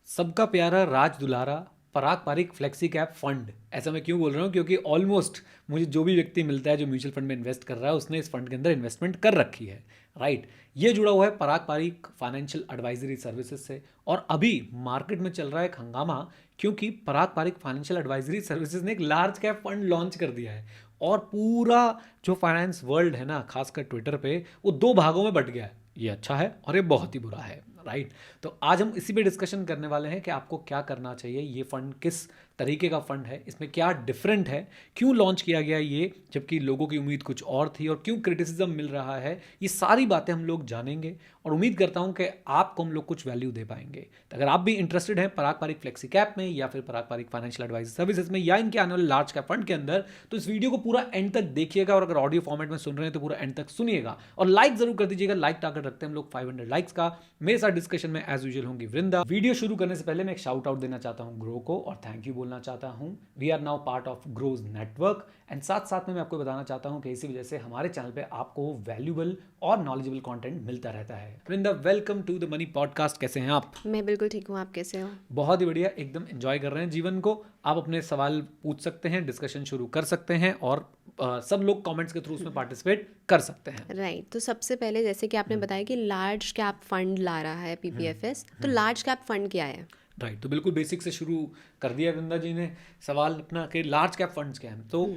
सबका प्यारा राज दुलारा पराग पारिक फ्लेक्सी कैप फंड। ऐसा मैं क्यों बोल रहा हूँ, क्योंकि ऑलमोस्ट मुझे जो भी व्यक्ति मिलता है जो म्यूचुअल फंड में इन्वेस्ट कर रहा है उसने इस फंड के अंदर इन्वेस्टमेंट कर रखी है। राइट, ये जुड़ा हुआ है पराग पारिक फाइनेंशियल एडवाइजरी सर्विसेज से। और अभी मार्केट में चल रहा है एक हंगामा, क्योंकि पराग पारिक फाइनेंशियल एडवाइजरी सर्विसेज ने एक लार्ज कैप फंड लॉन्च कर दिया है। और पूरा जो फाइनेंस वर्ल्ड है ना, खासकर ट्विटर पे, वो दो भागों में बट गया है। ये अच्छा है और ये बहुत ही बुरा है। राइट, तो आज हम इसी पे डिस्कशन करने वाले हैं कि आपको क्या करना चाहिए, ये फंड किस तरीके का फंड है, इसमें क्या डिफरेंट है, क्यों लॉन्च किया गया ये जबकि लोगों की उम्मीद कुछ और थी, और क्यों क्रिटिसिज्म मिल रहा है। ये सारी बातें हम लोग जानेंगे और उम्मीद करता हूं कि आपको हम लोग कुछ वैल्यू दे पाएंगे। तो अगर आप भी इंटरेस्टेड हैं पराग पारिक फ्लेक्सी कैप में या फिर पराग पारिक फाइनेंशियल एडवाइजरी सर्विसेज में या इनके आने वाले लार्ज कैप फंड के अंदर, तो इस वीडियो को पूरा एंड तक देखिएगा। और अगर ऑडियो फॉर्मेट में सुन रहे हैं तो पूरा एंड तक सुनिएगा और लाइक जरूर कर दीजिएगा। लाइक टारगेट रखते हैं हम लोग 500 लाइक्स का। मेरे साथ डिस्कशन में एज यूजुअल होंगी वृंदा। वीडियो शुरू करने से पहले मैं एक शाउट आउट देना चाहता हूं ग्रो को और थैंक यू बोलना चाहता हूं। We are now part of Groww's network and साथ साथ में मैं आपको बताना चाहता हूं कि इसी वजह से हमारे चैनल पे आपको वैल्यूबल और नॉलेजेबल कंटेंट मिलता रहता है। Vrinda, welcome to the money podcast. कैसे हैं आप? मैं बिल्कुल ठीक हूँ, आप कैसे हो? बहुत ही बढ़िया, एकदम एंजॉय कर रहे हैं जीवन को। आप अपने सवाल पूछ सकते हैं, डिस्कशन शुरू कर सकते हैं और सब लोग कमेंट्स के थ्रू उसमें पार्टिसिपेट कर सकते हैं। राइट, तो सबसे पहले जैसे कि आपने बताया कि लार्ज कैप फंड ला रहा है पीपीएफएस, तो लार्ज कैप फंड क्या है? राइट, तो बिल्कुल बेसिक से शुरू कर दिया वृंदा जी ने सवाल अपना कि लार्ज कैप फंड्स क्या हैं। तो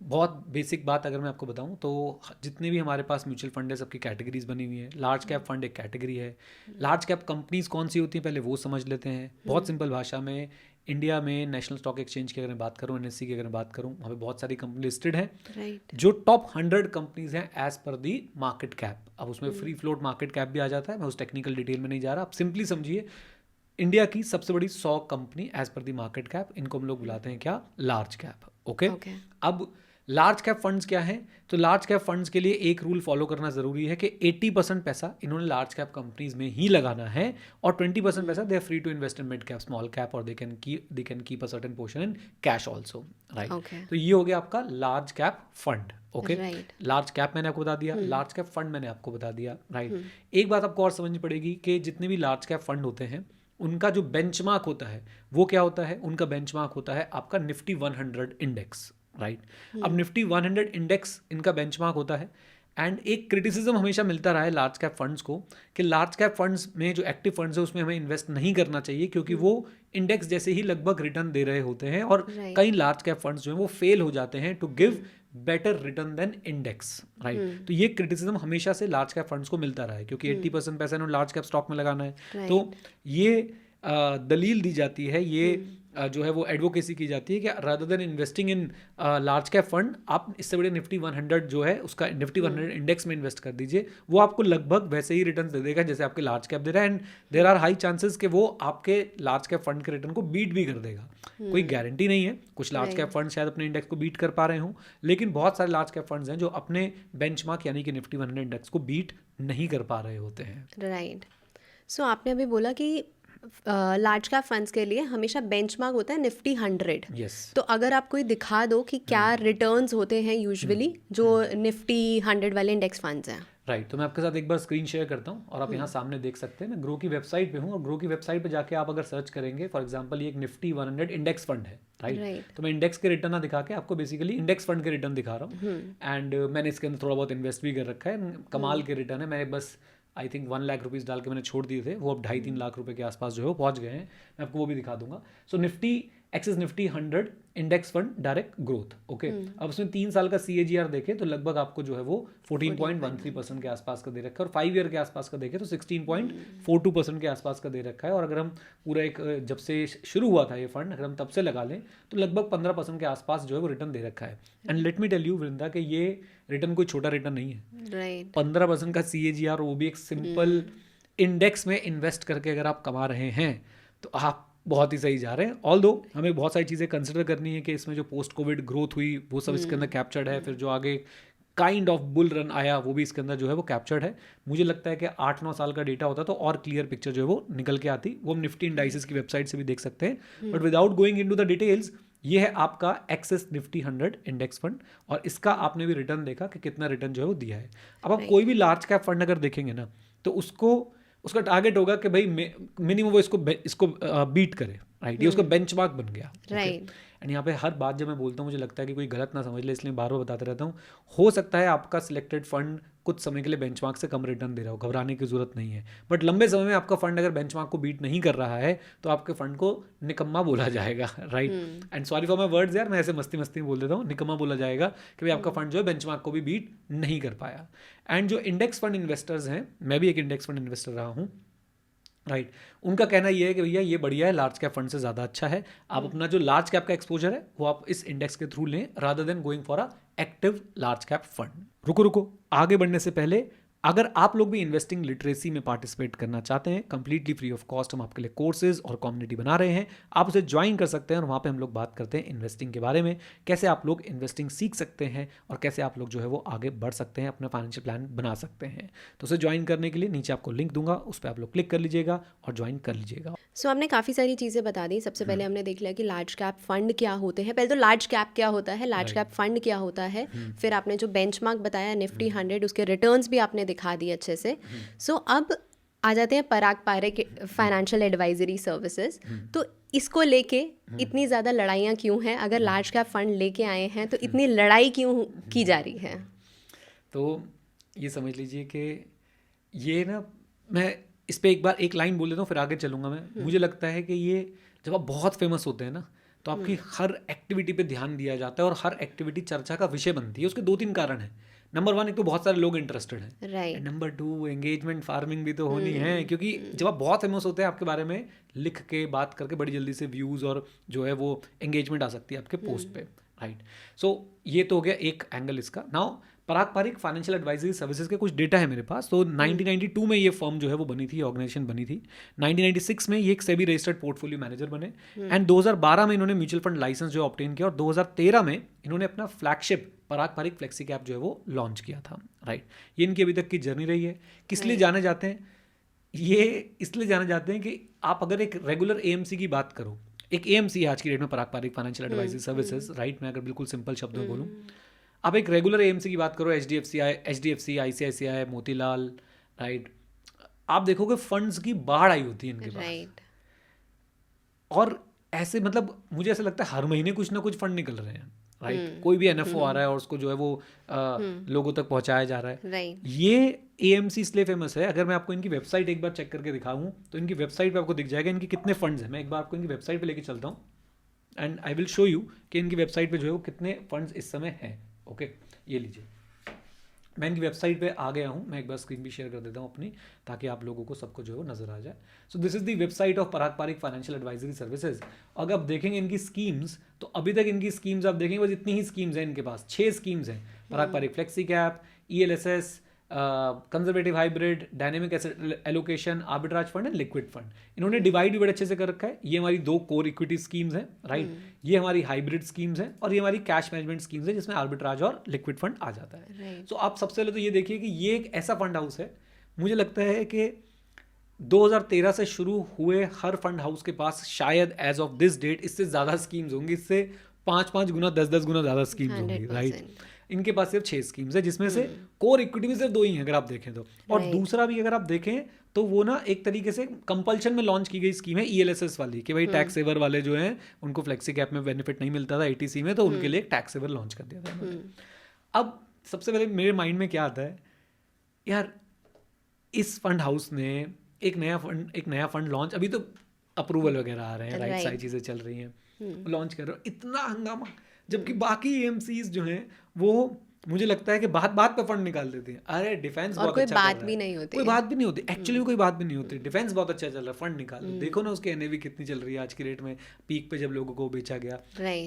बहुत बेसिक बात अगर मैं आपको बताऊं तो जितने भी हमारे पास म्यूचुअल फंड है सबकी कैटेगरीज बनी हुई है। लार्ज कैप फंड एक कैटेगरी है। लार्ज कैप कंपनीज कौन सी होती हैं पहले वो समझ लेते हैं बहुत सिंपल भाषा में। इंडिया में नेशनल स्टॉक एक्सचेंज की अगर मैं बात करूं, एनएससी की अगर मैं बात करूं, वहाँ पे बहुत सारी कंपनी लिस्टेड हैं। राइट, जो टॉप 100 कंपनीज हैं एज पर दी मार्केट कैप। अब उसमें फ्री फ्लोट मार्केट कैप भी आ जाता है, मैं उस टेक्निकल डिटेल में नहीं जा रहा। आप सिंपली समझिए, इंडिया की सबसे बड़ी 100 कंपनी एज पर दी मार्केट कैप, इनको हम लोग बुलाते हैं क्या? Large cap. ओके, अब लार्ज कैप फंड्स क्या हैं? तो लार्ज कैप फंड्स के लिए एक रूल फॉलो करना जरूरी है कि 80% पैसा इन्होंने लार्ज कैप कंपनीज में ही लगाना है और 20% पैसा they are free to invest in mid cap, small cap, और they can keep a certain portion in cash also. Right, तो ये हो गया आपका large cap fund. Okay, large cap मैंने आपको बता दिया, लार्ज कैप फंड मैंने आपको बता दिया। राइट, एक बात आपको और समझनी पड़ेगी कि जितने भी लार्ज कैप फंड होते हैं उनका जो बेंचमार्क होता है वो क्या होता है? उनका बेंचमार्क होता है आपका निफ्टी 100 इंडेक्स। राइट, अब निफ्टी 100 इंडेक्स इनका बेंचमार्क होता है। एंड एक क्रिटिसिज्म हमेशा मिलता रहा है लार्ज कैप फंड्स को कि लार्ज कैप फंड्स में जो एक्टिव फंड्स है उसमें हमें इन्वेस्ट नहीं करना चाहिए, क्योंकि वो इंडेक्स जैसे ही लगभग रिटर्न दे रहे होते हैं और कई लार्ज कैप फंड्स जो हैं वो फेल हो जाते हैं to give better return than index. Right, तो ये क्रिटिसिज्म हमेशा से लार्ज कैप फंड्स को मिलता रहा है, क्योंकि 80% पैसा इन्होंने लार्ज कैप स्टॉक में लगाना है। तो ये दलील दी जाती है, ये जो है वो एडवोकेसी की जाती है कि rather than investing in large cap fund, आप इससे बड़े निफ्टी 100 जो है उसका निफ्टी 100 इंडेक्स में इन्वेस्ट कर दीजिए। वो आपको लगभग वैसे ही रिटर्न दे देगा जैसे आपके लार्ज कैप दे रहा है। And there are high chances कि वो आपके लार्ज कैप फंड के रिटर्न को बीट भी कर देगा। कोई गारंटी नहीं है, कुछ लार्ज कैप फंड शायद अपने इंडेक्स को बीट कर पा रहे हों, लेकिन बहुत सारे लार्ज कैप फंड्स हैं जो अपने बेंचमार्क यानी कि निफ्टी 100 इंडेक्स को बीट नहीं कर पा रहे होते हैं। राइट, सो आपने अभी बोला कि लार्ज कैप फंड्स के लिए हमेशा बेंचमार्क होता है निफ्टी 100। यस, तो अगर आप कोई दिखा दो कि क्या रिटर्न्स होते हैं यूजुअली जो निफ्टी 100 वाले इंडेक्स फंड्स हैं। राइट, तो मैं आपके साथ एक बार स्क्रीन शेयर करता हूँ और आप यहाँ सामने देख सकते हैं। मैं ग्रो की वेबसाइट पे हूँ और ग्रो की वेबसाइट पे जाके आप अगर सर्च करेंगे, फॉर एग्जांपल ये एक निफ्टी 100 इंडेक्स फंड है। राइट, तो मैं इंडेक्स के रिटर्न ना दिखा के आपको बेसिकली इंडेक्स फंड के रिटर्न दिखा रहा हूँ। एंड मैंने इसके अंदर थोड़ा बहुत इन्वेस्ट भी कर रखा है। कमाल के रिटर्न है। मैंने बस आई थिंक 1 लाख रुपीज़ डाल के मैंने छोड़ दिए थे, वो अब 2.5-3 लाख रुपए के आसपास जो है वो पहुँच गए हैं। मैं आपको वो भी दिखा दूंगा। So Nifty Axis Nifty 100 index fund direct growth. Okay, अब उसमें 3 साल का CAGR देखें तो लगभग आपको जो है वो 14.13% के आसपास का दे रखा है, और 5 ईयर के आसपास का देखें तो 16.42% के आसपास का दे रखा है। और अगर हम पूरा एक जब से शुरू हुआ था ये फंड, अगर हम तब से लगा लें तो लगभग 15% के आसपास जो है वो रिटर्न दे रखा है। And let me tell you Vrinda कि ये रिटर्न कोई छोटा रिटर्न नहीं है। 15% का CAGR, वो भी एक सिंपल इंडेक्स में इन्वेस्ट करके अगर आप कमा रहे हैं तो आप बहुत ही सही जा रहे हैं। ऑल्दो हमें बहुत सारी चीज़ें कंसिडर करनी है कि इसमें जो पोस्ट कोविड ग्रोथ हुई वो सब इसके अंदर कैप्चर्ड है, फिर जो आगे काइंड ऑफ बुल रन आया वो भी इसके अंदर जो है वो कैप्चर्ड है। मुझे लगता है कि 8-9 साल का डेटा होता तो और क्लियर पिक्चर जो है वो निकल के आती। वो हम निफ्टी इंडाइसेस की वेबसाइट से भी देख सकते हैं। But without going into the details, ये है आपका एक्सेस निफ्टी 100 इंडेक्स फंड और इसका आपने भी रिटर्न देखा कि कितना रिटर्न जो है वो दिया है। अब आप कोई भी लार्ज कैप फंड अगर देखेंगे ना तो उसको उसका टारगेट होगा कि भाई मिनिमम वो इसको बीट करे, राइट। ये उसका बेंचमार्क बन गया, राइट। एंड यहाँ पे हर बात जब मैं बोलता हूँ मुझे लगता है कि कोई गलत ना समझ ले, इसलिए बार बार बताते रहता हूँ। हो सकता है आपका सिलेक्टेड फंड कुछ समय के लिए बेंचमार्क से कम रिटर्न दे रहा हो, घबराने की जरूरत नहीं है, बट लंबे समय में आपका फंड अगर बेंचमार्क को बीट नहीं कर रहा है तो आपके फंड को निकम्मा बोला जाएगा, right. And sorry for my words यार, मैं ऐसे मस्ती मस्ती में बोल देता हूँ, निकम्मा बोला जाएगा कि भाई आपका फंड जो है बेंचमार्क को भी बीट नहीं कर पाया। एंड जो इंडेक्स फंड इन्वेस्टर्स हैं, मैं भी एक इंडेक्स फंड इन्वेस्टर रहा हूँ, राइट, उनका कहना ये है कि भैया ये बढ़िया है, लार्ज कैप फंड से ज़्यादा अच्छा है, आप अपना जो लार्ज कैप का एक्सपोजर है वो आप इस इंडेक्स के थ्रू लें rather than going for a active large cap fund. रुको आगे बढ़ने से पहले, अगर आप लोग भी इन्वेस्टिंग लिटरेसी में पार्टिसिपेट करना चाहते हैं, कंप्लीटली फ्री ऑफ कॉस्ट हम आपके लिए कोर्सेज और कम्युनिटी बना रहे हैं, आप उसे ज्वाइन कर सकते हैं और वहाँ पे हम लोग बात करते हैं इन्वेस्टिंग के बारे में, कैसे आप लोग इन्वेस्टिंग सीख सकते हैं और कैसे आप लोग जो है वो आगे बढ़ सकते हैं, अपना फाइनेंशियल प्लान बना सकते हैं। तो उसे ज्वाइन करने के लिए नीचे आपको लिंक दूंगा, उस पर आप लोग क्लिक कर लीजिएगा और ज्वाइन कर लीजिएगा। सो आपने काफ़ी सारी चीज़ें बता दी। सबसे पहले हमने देख लिया कि लार्ज कैप फंड क्या होते हैं। पहले तो लार्ज कैप क्या होता है, लार्ज कैप फंड क्या होता है, फिर आपने जो बेंचमार्क बताया निफ्टी 100, उसके रिटर्न्स भी आपने दिखा दिए अच्छे से। सो अब आ जाते हैं Parag Parekh financial advisory services. तो इसको लेके इतनी ज़्यादा लड़ाइयाँ क्यों हैं? अगर लार्ज कैप फंड लेके आए हैं तो इतनी लड़ाई क्यों की जा रही है? तो ये समझ लीजिए कि ये ना, मैं इस पे एक बार एक लाइन बोल देता हूँ फिर आगे चलूँगा मैं। मुझे लगता है कि ये जब आप बहुत फेमस होते हैं ना तो आपकी हर एक्टिविटी पे ध्यान दिया जाता है और हर एक्टिविटी चर्चा का विषय बनती है। उसके 2-3 कारण हैं। नंबर 1, एक तो बहुत सारे लोग इंटरेस्टेड हैं, राइट। नंबर 2 एंगेजमेंट फार्मिंग भी तो होनी है, क्योंकि जब आप बहुत फेमस होते हैं आपके बारे में लिख के बात करके बड़ी जल्दी से व्यूज़ और जो है वो एंगेजमेंट आ सकती है आपके पोस्ट पे, राइट। सो ये तो हो गया एक एंगल इसका। नाउ पराग पारेख फाइनेंशियल एडवाइजरी सर्विसेज के कुछ डेटा है मेरे पास। तो 1992 में ये फर्म जो है वो बनी थी, ऑर्गेनाइजेशन बनी थी। 1996 में ये एक सेबी रजिस्टर्ड पोर्टफोलियो मैनेजर बने एंड 2012 में इन्होंने म्यूचुअल फंड लाइसेंस जो ऑब्टेन किया और 2013 में इन्होंने अपना फ्लैगशिप पराग पारेख फ्लेक्सी कैप जो है वो लॉन्च किया था, राइट। ये इनकी अभी तक की जर्नी रही है। किस लिए जाने जाते हैं? ये इसलिए जाने जाते हैं कि आप अगर एक रेगुलर एएमसी की बात करो, एक एएमसी है आज की डेट में Parag Parekh financial advisory services, right. मैं अगर बिल्कुल सिंपल शब्दों में बोलूँ, आप एक रेगुलर एएमसी की बात करो, एचडीएफसी, आईसीआईसीआई, मोतीलाल, राइट, आप देखोगे फंड्स की बाढ़ आई होती है इनके पास, राइट। और ऐसे मतलब मुझे ऐसा लगता है हर महीने कुछ ना कुछ फंड निकल रहे हैं, राइट। कोई भी एनएफओ आ रहा है और उसको जो है वो लोगों तक पहुंचाया जा रहा है, राइट। ये एएमसी इसलिए फेमस है। अगर मैं आपको इनकी वेबसाइट एक बार चेक करके दिखाऊं तो इनकी वेबसाइट पे आपको दिख जाएगा इनकी कितने फंड्स हैं। मैं एक बार आपको इनकी वेबसाइट पे लेके चलता हूँ and I will show you कि इनकी वेबसाइट पे जो है वो कितने फंड्स इस समय हैं। ओके, ये लीजिए, मैं इनकी वेबसाइट पे आ गया हूँ। मैं एक बार स्क्रीन भी शेयर कर देता हूँ अपनी, ताकि आप लोगों को सबको जो है वो नजर आ जाए। So this is the website of Parag Parekh financial advisory services. अगर आप देखेंगे इनकी स्कीम्स, तो अभी तक इनकी स्कीम्स आप देखेंगे बस इतनी ही स्कीम्स हैं इनके पास। 6 स्कीम्स हैं, Parag Parekh flexi cap, ELSS, conservative hybrid, dynamic asset allocation, arbitrage fund and liquid fund. इन्होंने डिवाइड भी बड़े अच्छे से कर रखा है। ये हमारी 2 कोर इक्विटी स्कीम्स हैं, राइट। ये हमारी हाइब्रिड स्कीम्स हैं और ये हमारी कैश मैनेजमेंट स्कीम्स है जिसमें आर्बिट्राज और लिक्विड फंड आ जाता है। सो आप सबसे पहले तो ये देखिए कि ये एक ऐसा फंड हाउस है, मुझे लगता है कि 2013 से शुरू हुए हर फंड हाउस के पास शायद एज ऑफ दिस डेट इससे ज़्यादा स्कीम्स होंगी, इससे 5-5 गुना 10-10 गुना ज़्यादा स्कीम्स होंगी, राइट। इनके पास सिर्फ 6 स्कीम्स है, जिसमें से कोर इक्विटी में सिर्फ 2 ही हैं अगर आप देखें तो। और दूसरा भी अगर आप देखें तो वो ना एक तरीके से कंपल्शन में लॉन्च की गई स्कीम है ELSS वाली, कि भाई टैक्स सेवर वाले जो हैं उनको फ्लेक्सी कैप में बेनिफिट नहीं मिलता था ATC में, तो उनके लिए एक टैक्स सेवर लॉन्च कर दिया था उन्होंने। अब सबसे पहले मेरे माइंड में क्या आता है, यार इस फंड हाउस ने एक नया फंड लॉन्च, अभी तो अप्रूवल वगैरह आ रहे हैं, राइट, सारी चीज़ें चल रही हैं, लॉन्च कर रहे हो, इतना हंगामा, जबकि बाकी AMCs जो हैं वो मुझे लगता है कि बात बात पे फंड निकाल देते हैं। अरे डिफेंस बहुत अच्छा चल रहा है, कोई बात भी नहीं होती, एक्चुअली कोई बात भी नहीं होती। डिफेंस बहुत अच्छा चल रहा है, फंड निकाल दो, देखो ना उसकी NAV कितनी चल रही है आज की रेट में, पीक पे जब लोगों को बेचा गया।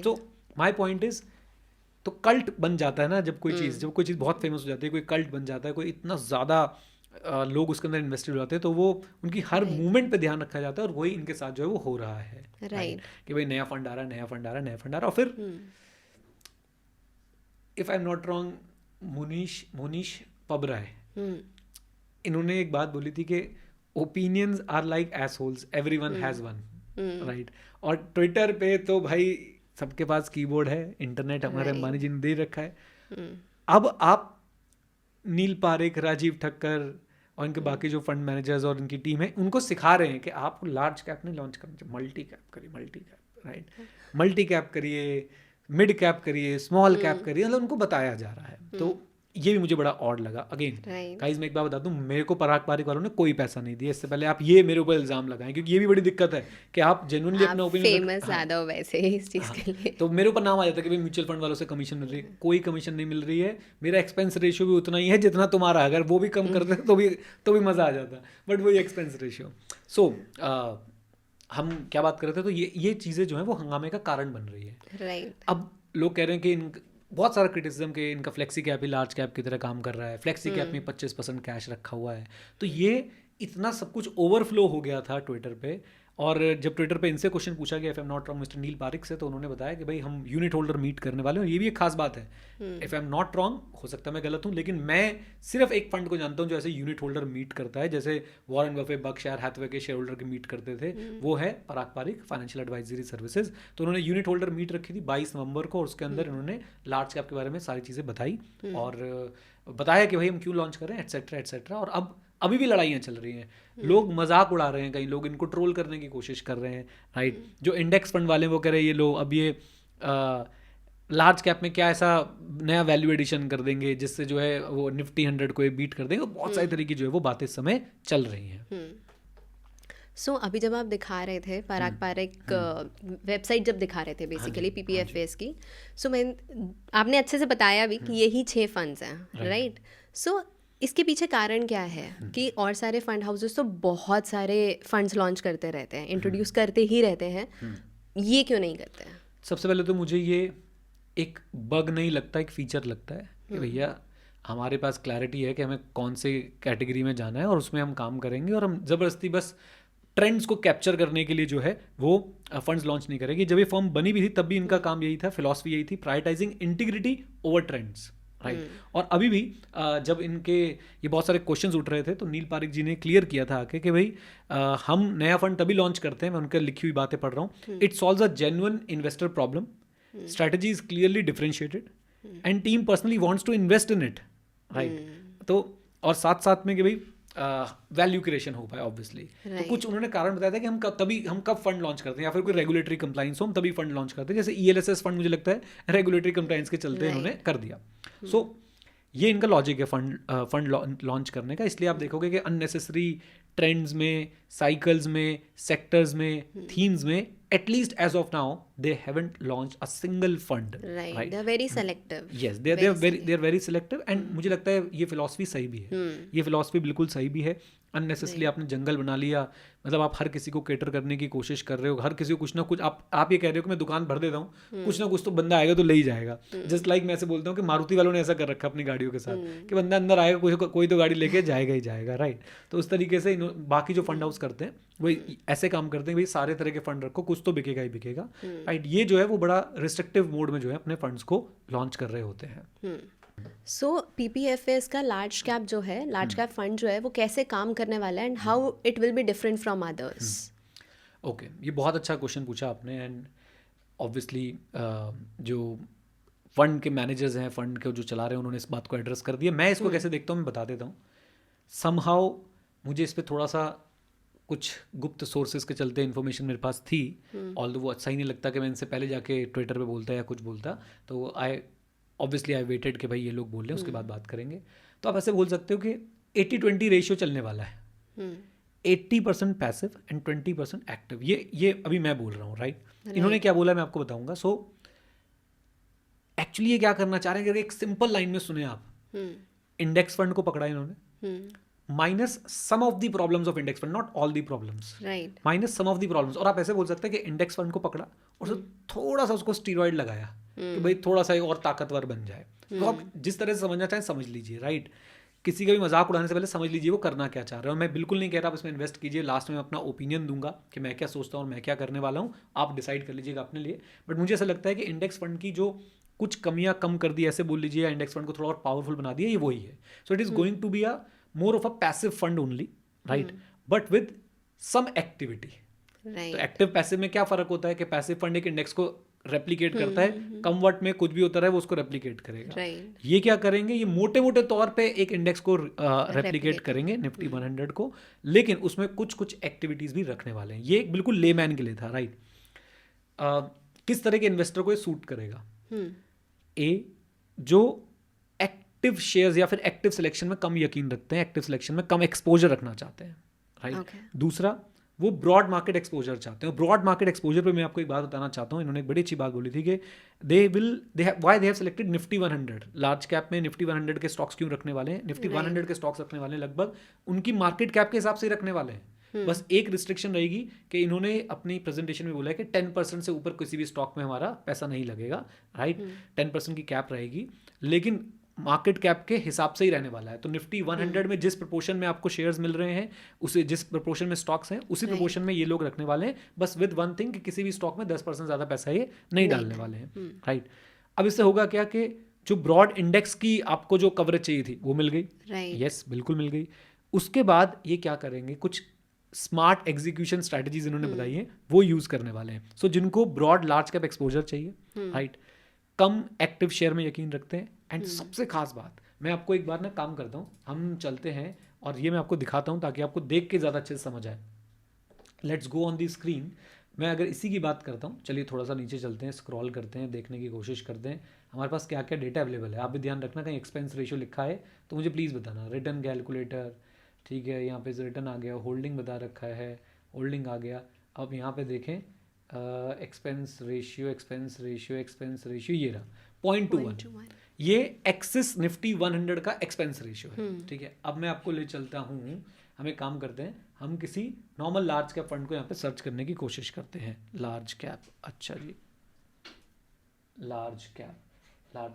तो माय पॉइंट इज, तो कल्ट बन जाता है ना जब कोई चीज़ बहुत फेमस हो जाती है, कोई कल्ट बन जाता है, कोई इतना ज़्यादा लोग उसके अंदर इन्वेस्टेड हो जाते हैं, तो वो उनकी हर मूवमेंट पे ध्यान रखा जाता है, और वही इनके साथ जो है वो हो रहा है, राइट, कि भाई नया फंड आ रहा है, नया फंड आ रहा है, नया फंड आ रहा है। और फिर if I am not wrong Mohnish Pabrai, इन्होंने एक बात बोली थी कि opinions are like assholes, everyone has one, right. और ट्विटर पे तो भाई सबके पास कीबोर्ड है, इंटरनेट हमारे अंबानी जी ने दे रखा है। अब आप नील पारेख, राजीव ठक्कर, और इनके बाकी जो फंड मैनेजर्स और इनकी टीम है उनको सिखा रहे हैं कि आपको लार्ज कैप नहीं लॉन्च करना चाहिए, मल्टी कैप करिए, multi cap, right, multi cap करिए, मिड कैप करिए, स्मॉल कैप करिए, मतलब उनको बताया जा रहा है। तो ये भी मुझे बड़ा ऑड लगा। अगेन गाइस मैं एक बात बता दूं, मेरे को पराग पारिक वालों ने कोई पैसा नहीं दिया, इससे पहले आप ये मेरे ऊपर इल्जाम लगाएं, क्योंकि ये भी बड़ी दिक्कत है कि आप जेन्युइनली अपना ओपिनियन फेमस ज्यादा हो वैसे इस चीज के लिए, तो मेरे ऊपर नाम आ जाता है कि भाई म्यूचुअल फंड वालों से कमीशन मिल रही है। कोई कमीशन नहीं मिल रही है, मेरा एक्सपेंस रेशियो भी उतना ही है जितना तुम्हारा, अगर वो भी कम करते तो भी मज़ा आ जाता, बट वही एक्सपेंस रेशियो। सो हम क्या बात कर रहे थे, तो ये चीज़ें जो हैं वो हंगामे का कारण बन रही है। राइट। अब लोग कह रहे हैं कि बहुत सारा क्रिटिसिज्म कि इनका फ्लेक्सी कैप ही लार्ज कैप की तरह काम कर रहा है, फ्लेक्सी कैप में 25% कैश रखा हुआ है। तो ये इतना सब कुछ ओवरफ्लो हो गया था ट्विटर पे, और जब ट्विटर पे इनसे क्वेश्चन पूछा गया, if I am not wrong, mister Neil Parikh से, तो उन्होंने बताया कि भाई हम यूनिट होल्डर मीट करने वाले हैं। और ये भी एक खास बात है, if I am not wrong, हो सकता है मैं गलत हूँ, लेकिन मैं सिर्फ एक फंड को जानता हूँ जो ऐसे यूनिट होल्डर मीट करता है, जैसे वॉरेन बफे बर्कशायर हैथवे के शेयर होल्डर के मीट करते थे, वो है पराग पारिक फाइनेंशियल एडवाइजरी सर्विसेज। तो उन्होंने यूनिट होल्डर मीट रखी थी 22 नवंबर को, और उसके अंदर उन्होंने लार्ज कैप के बारे में सारी चीज़ें बताई और बताया कि भाई हम क्यों लॉन्च कर रहे हैं, एटसेट्रा एटसेट्रा। और अभी भी लड़ाइयाँ चल रही हैं, लोग मजाक उड़ा रहे हैं, कई लोग इनको ट्रोल करने की कोशिश कर रहे हैं, राइट। जो इंडेक्स फंड वाले वो कह रहे हैं ये लो अब ये लार्ज कैप में क्या ऐसा नया वैल्यू एडिशन कर देंगे जिससे जो है वो निफ्टी 100 को बीट कर देंगे। बहुत सारी तरीके जो है वो बातें इस समय चल रही हैं। सो अभी जब आप दिखा रहे थे पराग पारिक वेबसाइट जब दिखा रहे थे बेसिकली PPFAs की, सो मैं आपने अच्छे से बताया भी कि यही 6 फंड्स हैं, राइट। सो इसके पीछे कारण क्या है कि और सारे फंड हाउसेस तो बहुत सारे फंड्स लॉन्च करते रहते हैं, इंट्रोड्यूस करते ही रहते हैं, ये क्यों नहीं करते हैं? सबसे पहले तो मुझे ये एक बग नहीं लगता, एक फीचर लगता है कि भैया हमारे पास क्लैरिटी है कि हमें कौन से कैटेगरी में जाना है और उसमें हम काम करेंगे, और हम ज़बरदस्ती बस ट्रेंड्स को कैप्चर करने के लिए जो है वो फंड्स लॉन्च नहीं करेंगे। जब ये फर्म बनी भी थी तब भी इनका काम यही था, फिलॉसफी यही थी, prioritising integrity over trends, right. और अभी भी जब इनके ये बहुत सारे क्वेश्चंस उठ रहे थे तो नील पारिक जी ने क्लियर किया था आके कि भाई हम नया फंड तभी लॉन्च करते हैं, मैं उनके लिखी हुई बातें पढ़ रहा हूँ, it solves a genuine investor problem, strategy is clearly differentiated and team personally wants to invest in it, right। तो और साथ साथ में कि भाई वैल्यू क्रिएशन हो पाए ऑब्वियसली। तो कुछ उन्होंने कारण बताया था कि हम कब फंड लॉन्च करते हैं, या फिर कोई रेगुलेटरी कंप्लाइंस हो हम तभी फंड लॉन्च करते हैं। जैसे ELSS फंड मुझे लगता है रेगुलेटरी कंप्लाइंस के चलते इन्होंने कर दिया। सो ये इनका लॉजिक है फंड लॉन्च करने का। इसलिए आप देखोगे कि अननेसेसरी ट्रेंड्स में, साइकिल्स में, सेक्टर्स में, थीम्स में, at least as of now they haven't launched a single fund, right? They're very selective. Yes, they're very selective and मुझे लगता है ये फिलॉसफी सही भी है, ये फिलॉसफी बिल्कुल सही भी है। अननेसेसरली आपने जंगल बना लिया, मतलब आप हर किसी को केटर करने की कोशिश कर रहे हो, हर किसी को कुछ ना कुछ आप ये कह रहे हो कि मैं दुकान भर देता हूँ, कुछ ना कुछ तो बंदा आएगा तो ले ही जाएगा। जस्ट लाइक मैं ऐसे बोलता हूँ कि मारुति वालों ने ऐसा कर रखा अपनी गाड़ियों के साथ कि बंदा अंदर आएगा, कोई तो गाड़ी लेके जाएगा ही जाएगा, राइट। तो उस तरीके से बाकी जो फंड हाउस करते हैं वही ऐसे काम करते हैं, भाई सारे तरह के फंड रखो, कुछ तो बिकेगा ही बिकेगा, राइट। ये जो है वो बड़ा रिस्ट्रिक्टिव मोड में जो है अपने फंड्स को लॉन्च कर रहे होते हैं। सो PPFAs का लार्ज कैप जो है, लार्ज कैप फंड जो है वो कैसे काम करने वाला है and how it will be different from others? Okay, ये बहुत अच्छा क्वेश्चन पूछा आपने। एंड ऑब्वियसली जो फंड के मैनेजर्स हैं, फंड के जो चला रहे हैं, उन्होंने इस बात को एड्रेस कर दिया। मैं इसको कैसे देखता हूँ मैं बता देता हूँ। समहाउ मुझे इस पर थोड़ा सा कुछ गुप्त सोर्सेज के चलते इन्फॉर्मेशन मेरे पास थी, ऑल्दो वो अच्छा ही नहीं लगता कि मैं इनसे पहले जाके ट्विटर पे बोलता या कुछ बोलता, तो आई वेटेड कि भाई ये लोग बोल रहे हैं उसके बाद बात करेंगे। तो आप ऐसे बोल सकते हो कि 80-20 रेशियो चलने वाला है, 80% पैसिव एंड 20% एक्टिव। ये अभी मैं बोल रहा हूँ, राइट। इन्होंने क्या बोला मैं आपको बताऊंगा। सो एक्चुअली ये क्या करना चाह रहे हैं, एक सिंपल लाइन में सुने आप, इंडेक्स फंड को पकड़ा इन्होंने, minus some of the problems of index fund, not all the problems, minus some of the problems. और आप ऐसे बोल सकते हैं कि इंडेक्स फंड को पकड़ा और थोड़ा सा उसको स्टीरॉइड लगाया कि भाई थोड़ा सा और ताकतवर बन जाए। तो आप जिस तरह से समझना चाहें समझ लीजिए, राइट। किसी का भी मजाक उड़ाने से पहले समझ लीजिए वो करना क्या चाह रहे हो। मैं बिल्कुल नहीं कह रहा आप इसमें इन्वेस्ट कीजिए, लास्ट में अपना ओपिनियन दूंगा कि मैं क्या सोचता हूँ और मैं क्या करने वाला हूँ, आप डिसाइड कर लीजिएगा अपने लिए। बट मुझे ऐसा लगता है कि इंडेक्स फंड की जो कुछ कमियां कम कर दी, ऐसे बोल लीजिए, या इंडेक्स फंड को थोड़ा और पावरफुल बना दिया, ये वही है। So it is going to be a more of a passive fund only, right, but with some activity. तो एक्टिव पैसिव में क्या फर्क होता है कि पैसिव फंड एक इंडेक्स को रेप्लिकेट करता है, कम वर्ट में कुछ भी होता रहे वो उसको रेप्लिकेट करेगा। राइट। ये क्या करेंगे, ये मोटे मोटे तौर पे एक इंडेक्स को रेप्लिकेट करेंगे, निफ्टी 100 को, लेकिन उसमें कुछ कुछ एक्टिविटीज भी रखने वाले हैं। ये बिल्कुल लेमैन के लिए था, राइट। किस तरह के इन्वेस्टर को ये सूट करेगा? ए, जो एक्टिव शेयर्स या फिर एक्टिव सिलेक्शन में कम यकीन रखते हैं, एक्टिव सिलेक्शन में कम एक्सपोजर रखना चाहते हैं, राइट। दूसरा, वो ब्रॉड मार्केट एक्सपोजर चाहते हैं। ब्रॉड मार्केट एक्सपोजर पे मैं आपको एक बात बताना चाहता हूँ, इन्होंने एक बड़ी अच्छी बात बोली थी कि why they have selected Nifty 100। Large cap में निफ्टी 100 के स्टॉक्स क्यों रखने वाले हैं? निफ्टी 100 के स्टॉक्स रखने वाले हैं लगभग उनकी मार्केट कैप के हिसाब से ही रखने वाले हैं। बस एक रिस्ट्रिक्शन रहेगी कि इन्होंने अपनी प्रेजेंटेशन में बोला है कि 10% से ऊपर किसी भी स्टॉक में हमारा पैसा नहीं लगेगा, राइट। 10% की कैप रहेगी, लेकिन मार्केट कैप के हिसाब से ही रहने वाला है। तो निफ्टी 100 में जिस प्रोपोर्शन में आपको शेयर्स मिल रहे हैं, उसे जिस प्रोपोर्शन में स्टॉक्स हैं, उसी प्रोपोर्शन में ये लोग रखने वाले हैं, बस विद वन थिंग कि किसी भी स्टॉक में 10% ज़्यादा पैसा ये नहीं डालने वाले हैं, राइट। अब इससे होगा क्या कि जो ब्रॉड इंडेक्स की आपको जो कवरेज चाहिए थी वो मिल गई, यस बिल्कुल मिल गई। उसके बाद ये क्या करेंगे, कुछ स्मार्ट एग्जीक्यूशन स्ट्रैटेजीज इन्होंने बताई है, वो यूज़ करने वाले हैं। सो जिनको ब्रॉड लार्ज कैप एक्सपोजर चाहिए, राइट, कम एक्टिव शेयर में यकीन रखते हैं, एंड सबसे खास बात, मैं आपको एक बार ना काम करता हूँ, हम चलते हैं और ये मैं आपको दिखाता हूँ ताकि आपको देख के ज़्यादा अच्छे से समझ आए। Let's go on the screen. मैं अगर इसी की बात करता हूँ, चलिए थोड़ा सा नीचे चलते हैं, स्क्रॉल करते हैं, देखने की कोशिश करते हैं हमारे पास क्या क्या डेटा अवेलेबल है। आप भी ध्यान रखना, कहीं एक्सपेंस रेशियो लिखा है तो मुझे प्लीज़ बताना। रिटर्न कैलकुलेटर, ठीक है, यहाँ पे रिटर्न आ गया, होल्डिंग बता रखा है, होल्डिंग आ गया। अब यहाँ पे देखें expense ratio, expense ratio, expense ratio, ये रहा 0.21। ये एक्सिस निफ्टी 100 का एक्सपेंस रेशियो है, ठीक है। अब मैं आपको ले चलता हूँ, हम एक काम करते हैं, हम किसी नॉर्मल लार्ज कैप फंड को यहाँ पे सर्च करने की कोशिश करते हैं। लार्ज कैप, अच्छा जी, large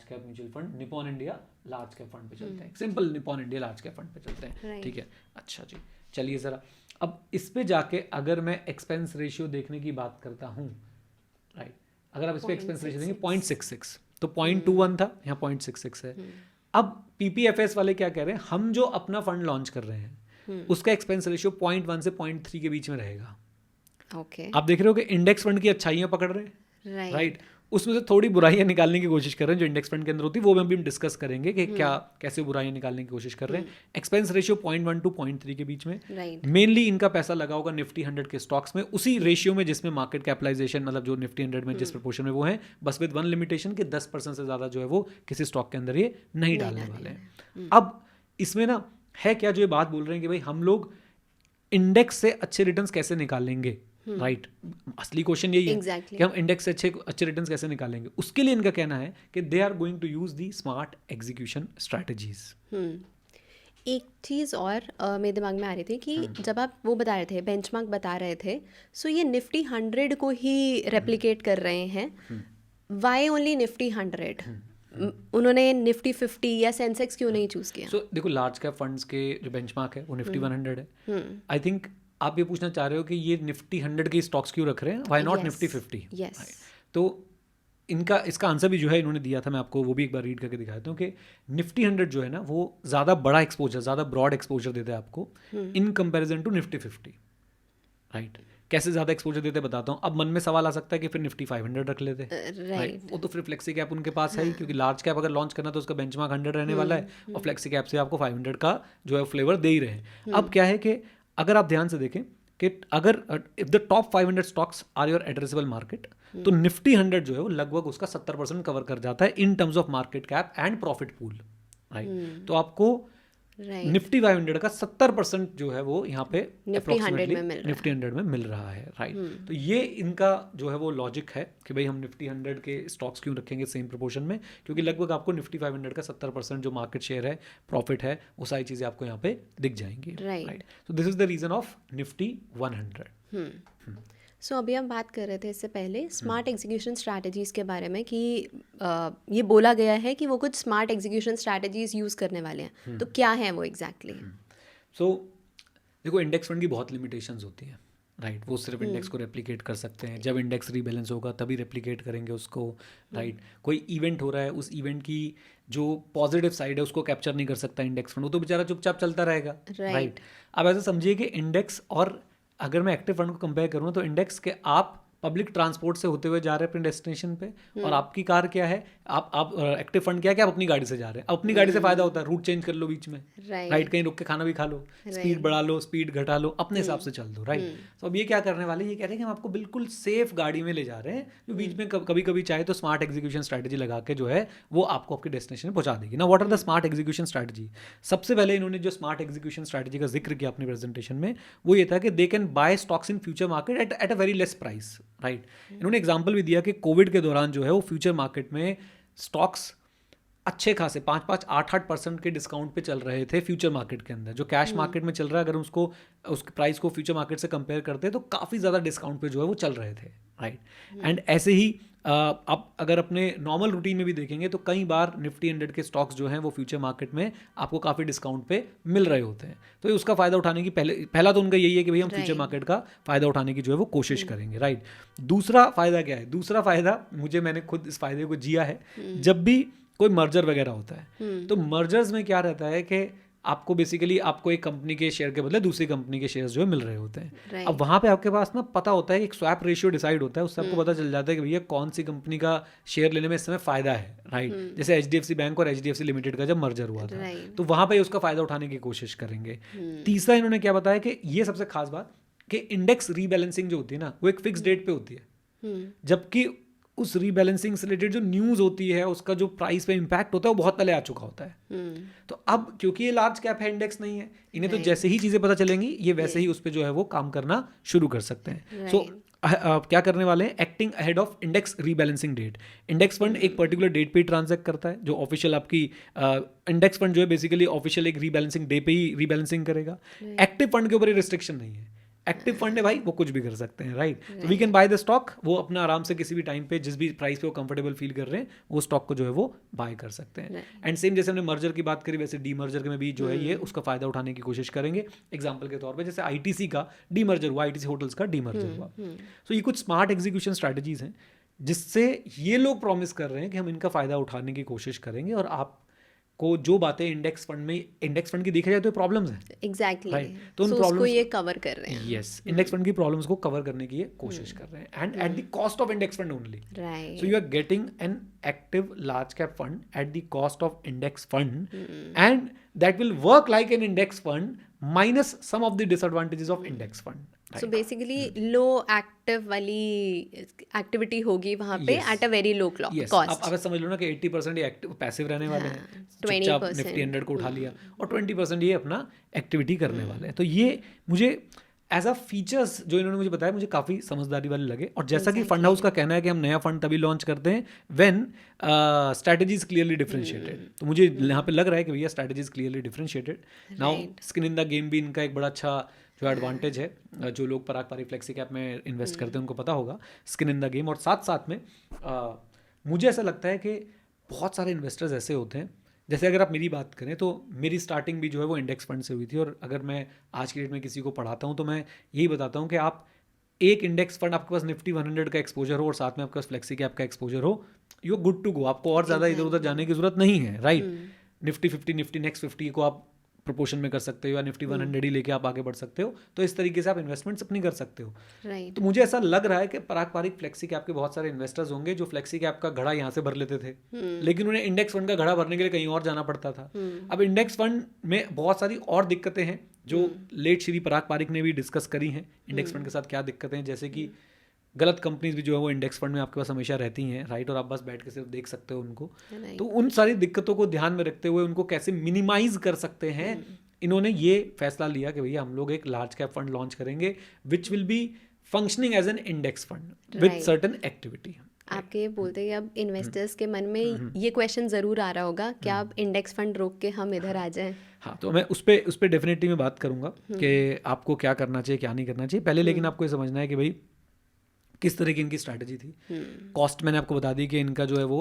cap mutual fund, Nippon India large cap fund पे चलते हैं। Simple Nippon India large cap fund पे चलते हैं, ठीक है। अच्छा जी, चलिए ज़रा अब इस पे जाके अगर मैं एक्सपेंस रेशियो देखने की बात करता हूँ, राइट, अगर आप इस पे एक्सपेंस रेशियो देंगे 0.66, तो 0.21 था, यहाँ 0.66 है। अब PPFS वाले क्या कह रहे हैं, हम जो अपना फंड लॉन्च कर रहे हैं उसका एक्सपेंस रेशियो 0.1 से 0.3 के बीच में रहेगा। ओके, आप देख रहे हो कि इंडेक्स फंड की अच्छाइयाँ पकड़ रहे हैं, राइट, उसमें से थोड़ी बुराइयां निकालने की कोशिश कर रहे हैं जो इंडेक्स फंड के अंदर होती है, वो भी हम डिस्कस करेंगे कि क्या कैसे बुराइयां निकालने की कोशिश कर रहे हैं। एक्सपेंस रेशियो 0.1 to 0.3 के बीच में, मेनली इनका पैसा लगा होगा निफ्टी 100 के स्टॉक्स में, उसी रेशियो में जिसमें मार्केट कैपिटलाइजेशन, मतलब जो निफ्टी 100 में जिस प्रोपोर्शन में वो है, बस विद वन लिमिटेशन कि 10% से ज़्यादा जो है वो किसी स्टॉक के अंदर ये नहीं डालने वाले हैं। अब इसमें ना है क्या, जो ये बात बोल रहे हैं कि भाई हम लोग इंडेक्स से अच्छे रिटर्न्स कैसे निकालेंगे, राइट, असली क्वेश्चन यही है कि हम इंडेक्स से अच्छे रिटर्न्स कैसे निकालेंगे। उसके लिए इनका कहना है कि they are going to use the smart execution strategies. एक चीज़ और मेरे दिमाग में आ रही थी कि जब आप वो बता रहे थे, बेंचमार्क बता रहे थे, सो ये निफ्टी 100 को ही रेप्लिकेट कर रहे हैं। Why only Nifty 100? उन्होंने निफ्टी 50 या सेंसेक्स क्यों नहीं चूज किया? सो देखो, लार्ज कैप फंड्स के जो बेंचमार्क है वो निफ्टी 100 है। आई थिंक आप ये पूछना चाह रहे हो कि ये निफ्टी 100 के स्टॉक्स क्यों रख रहे हैं, व्हाई नॉट निफ्टी 50? तो इसका आंसर भी जो है इन्होंने दिया था, मैं आपको वो भी एक बार रीड करके दिखाता हूँ कि निफ्टी 100 जो है ना वो ज़्यादा बड़ा एक्सपोजर, ज़्यादा ब्रॉड एक्सपोजर देता है आपको in comparison to Nifty 50, right. कैसे ज़्यादा एक्सपोजर देते बताता हूँ। अब मन में सवाल आ सकता है कि फिर निफ्टी 500 रख लेते, राइट, वो तो फिर फ्लेक्सी कैप उनके पास है ही, क्योंकि लार्ज कैप अगर लॉन्च करना तो उसका बेंचमार्क 100 रहने वाला है, और फ्लेक्सी कैप से आपको 500 का जो है फ्लेवर दे ही रहे हैं। अब क्या है कि अगर आप ध्यान से देखें कि अगर if the top 500 stocks are your addressable market, तो निफ्टी 100 जो है वो लगभग उसका 70% कवर कर जाता है in terms of market cap and profit pool, right. तो आपको निफ्टी 500 का 70% जो है वो यहाँ पे निफ्टी 100 में मिल रहा है, राइट। तो ये इनका जो है वो लॉजिक है कि भाई हम निफ्टी 100 के स्टॉक्स क्यों रखेंगे सेम प्रोपोर्शन में, क्योंकि लगभग आपको निफ्टी 500 का 70% जो मार्केट शेयर है, प्रॉफिट है, वो सारी चीज़ें आपको यहाँ पे दिख जाएंगी, राइट। तो this is the reason of Nifty 100। So अभी हम बात कर रहे थे इससे पहले स्मार्ट एग्जीक्यूशन स्ट्रैटेजीज़ के बारे में कि ये बोला गया है कि वो कुछ स्मार्ट एग्जीक्यूशन स्ट्रैटेजीज़ यूज़ करने वाले हैं, तो क्या है वो एग्जैक्टली? सो देखो, इंडेक्स फंड की बहुत लिमिटेशंस होती हैं, राइट। वो सिर्फ इंडेक्स को रेप्लिकेट कर सकते हैं, जब इंडेक्स रीबैलेंस होगा तभी रेप्लिकेट करेंगे उसको, राइट। कोई इवेंट हो रहा है, उस इवेंट की जो पॉजिटिव साइड है उसको कैप्चर नहीं कर सकता इंडेक्स फंड, वो तो बेचारा चुपचाप चलता रहेगा, राइट। अब ऐसा समझिए कि इंडेक्स और अगर मैं एक्टिव फंड को कंपेयर करूँ तो इंडेक्स के आप पब्लिक ट्रांसपोर्ट से होते हुए जा रहे हैं अपने डेस्टिनेशन पे, और आपकी कार क्या है, आप एक्टिव फंड क्या है कि आप अपनी गाड़ी से जा रहे हैं। अब अपनी गाड़ी से फायदा होता है, रूट चेंज कर लो बीच में, राइट, कहीं रुक के खाना भी खा लो, स्पीड बढ़ा लो, स्पीड घटा लो, अपने हिसाब से चल दो, राइट। तो अब ये क्या करने वाले, ये कह रहे हैं कि हम आपको बिल्कुल सेफ गाड़ी में ले जा रहे हैं, जो बीच में कभी कभी चाहे तो स्मार्ट एग्जीक्यूशन स्ट्रैटेजी लगा के जो है वो आपको आपके डेस्टिनेशन में पहुंचा देगी ना। What are the smart execution strategy? सबसे पहले इन्होंने जो स्मार्ट एग्जीक्यूशन स्ट्रैटेजी का जिक्र किया अपनी प्रेजेंटेशन में, वो ये था कि they can buy stocks in future market at a very less price, right. इन्होंने एग्जांपल भी दिया कि कोविड के दौरान जो है वो फ्यूचर मार्केट में स्टॉक्स अच्छे खासे 5-8% के डिस्काउंट पे चल रहे थे फ्यूचर मार्केट के अंदर। जो कैश मार्केट में चल रहा है, अगर उसको उस प्राइस को फ्यूचर मार्केट से कंपेयर करते हैं तो काफ़ी ज़्यादा डिस्काउंट पे जो है वो चल रहे थे, राइट। एंड ऐसे ही आप अगर अपने नॉर्मल रूटीन में भी देखेंगे तो कई बार निफ्टी 100 के स्टॉक्स जो हैं वो फ्यूचर मार्केट में आपको काफ़ी डिस्काउंट पे मिल रहे होते हैं। तो ये उसका फ़ायदा उठाने की पहला तो उनका यही है कि भाई हम फ्यूचर मार्केट का फ़ायदा उठाने की जो है वो कोशिश करेंगे, राइट। दूसरा फ़ायदा क्या है? दूसरा फ़ायदा मैंने खुद इस फ़ायदे को जिया है। जब भी कोई मर्जर वगैरह होता है तो मर्जर्स में क्या रहता है कि आपको बेसिकली आपको एक कंपनी के शेयर के बदले दूसरी कंपनी के शेयर्स जो है मिल रहे होते हैं। अब वहाँ पे आपके पास ना पता होता है, एक स्वैप रेशियो डिसाइड होता है, उससे आपको पता चल जाता है कि भैया कौन सी कंपनी का शेयर लेने में इस समय फ़ायदा है, राइट। जैसे HDFC बैंक और HDFC लिमिटेड का जब मर्जर हुआ था तो वहाँ पे उसका फ़ायदा उठाने की कोशिश करेंगे। तीसरा इन्होंने क्या बताया कि ये सबसे खास बात कि इंडेक्स रीबैलेंसिंग जो होती है ना वो एक फिक्स डेट पे होती है, जबकि उस रीबैलेंसिंग से रिलेटेड जो न्यूज़ होती है उसका जो प्राइस पे इम्पैक्ट होता है वो बहुत पहले आ चुका होता है। तो अब क्योंकि ये लार्ज कैप है, इंडेक्स नहीं है, इन्हें तो जैसे ही चीज़ें पता चलेंगी ये वैसे ही उस पर जो है वो काम करना शुरू कर सकते हैं। सो क्या करने वाले हैं? Acting ahead of index rebalancing date. Index fund एक पर्टिकुलर डेट पे ही ट्रांजैक्ट करता है, जो ऑफिशियल आपकी इंडेक्स फंड जो है बेसिकली ऑफिशियल एक रीबैलेंसिंग डे पे ही रीबैलेंसिंग करेगा। एक्टिव फंड के ऊपर ये रिस्ट्रिक्शन नहीं है, एक्टिव फंड है भाई, वो कुछ भी कर सकते हैं, राइट। तो we can buy the stock, वो अपना आराम से किसी भी टाइम पे जिस भी प्राइस पे वो कंफर्टेबल फील कर रहे हैं वो स्टॉक को जो है वो बाय कर सकते हैं। एंड सेम जैसे हमने मर्जर की बात करी वैसे डीमर्जर में भी जो है ये उसका फायदा उठाने की कोशिश करेंगे। एग्जाम्पल के तौर पर जैसे ITC का डीमर्जर हुआ, ITC होटल्स का डीमर्जर हुआ। सो ये कुछ स्मार्ट एग्जीक्यूशन स्ट्रैटेजीज हैं जिससे ये लोग प्रॉमिस कर रहे हैं कि हम इनका फायदा उठाने की कोशिश करेंगे, और आप को जो बातें इंडेक्स फंड की देखा जाए तो प्रॉब्लम्स हैं, एग्जैक्टली, तो उन उसको प्रॉब्लम्स ये कवर कर रहे हैं। यस, इंडेक्स फंड की प्रॉब्लम्स को कवर करने की ये कोशिश कर रहे हैं, and at the cost of index fund only, right. So you are getting an active large cap fund at the cost of index fund, and that will work like an index fund minus some of the disadvantages of index fund. So basically low active वाली activity होगी वहाँ पे at a very low cost. अब समझ लो ना कि 80% ये active passive रहने वाले हैं, चुपचाप निफ्टी 100 को उठा लिया, और 20% ये अपना एक्टिविटी करने वाले हैं। तो ये मुझे एज अ फीचर्स जो इन्होंने मुझे बताया मुझे काफ़ी समझदारी वाले लगे। और जैसा कि फंड हाउस का कहना है कि हम नया फंड तभी लॉन्च करते हैं व्हेन स्ट्रैटेजीज क्लियरली डिफरेंशिएटेड। तो मुझे यहाँ पे लग रहा है कि भैया strategies clearly differentiated. Now skin in the game भी इनका एक बड़ा अच्छा जो एडवांटेज है, जो लोग पराग पारी फ्लेक्सी कैप में इन्वेस्ट करते हैं उनको पता होगा स्किन इन द गेम। और साथ साथ में मुझे ऐसा लगता है कि बहुत सारे इन्वेस्टर्स ऐसे होते हैं, जैसे अगर आप मेरी बात करें तो मेरी स्टार्टिंग भी जो है वो इंडेक्स फंड से हुई थी, और अगर मैं आज की डेट में किसी को पढ़ाता हूँ तो मैं यही बताता हूँ कि आप एक इंडेक्स फंड, आपके पास निफ्टी 100 का एक्सपोजर हो और साथ में आपके पास फ्लेक्सी कैप का एक्सपोजर हो, you are good to go. आपको और ज़्यादा इधर उधर जाने की जरूरत नहीं है, राइट। निफ्टी 50, निफ्टी नेक्स्ट 50 को आप प्रोपोर्शन में कर सकते हो, या निफ्टी 100 ही लेके आप आगे बढ़ सकते हो। तो इस तरीके से आप इन्वेस्टमेंट्स अपनी कर सकते हो, राइट। तो मुझे ऐसा लग रहा है कि पराग पारिक फ्लेक्सी कैप के बहुत सारे इन्वेस्टर्स होंगे जो फ्लेक्सी कैप का घड़ा यहाँ से भर लेते थे, लेकिन उन्हें इंडेक्स फंड का घड़ा भरने के लिए कहीं और जाना पड़ता था। अब इंडेक्स फंड में बहुत सारी और दिक्कतें हैं जो लेट श्री पराग पारिक ने भी डिस्कस करी हैं। इंडेक्स फंड के साथ क्या दिक्कतें हैं, जैसे कि गलत कंपनीज भी जो है वो इंडेक्स फंड में आपके पास हमेशा रहती हैं, राइट, और आप बस बैठ के सिर्फ देख सकते हो उनको। तो उन सारी दिक्कतों को ध्यान में रखते हुए उनको कैसे मिनिमाइज कर सकते हैं, इन्होंने ये फैसला लिया कि भैया हम लोग एक लार्ज कैप फंड लॉन्च करेंगे which will be functioning as an index fund with certain activity. आपके ये बोलते हैं अब इन्वेस्टर्स के मन में ये क्वेश्चन ज़रूर आ रहा होगा कि आप इंडेक्स फंड रोक के हम इधर आ जाएं। हाँ, तो मैं उस पर डेफिनेटली मैं बात करूंगा कि आपको क्या करना चाहिए क्या नहीं करना चाहिए। पहले लेकिन आपको ये समझना है कि भाई किस तरह की इनकी स्ट्रैटेजी थी। कॉस्ट मैंने आपको बता दी कि इनका जो है वो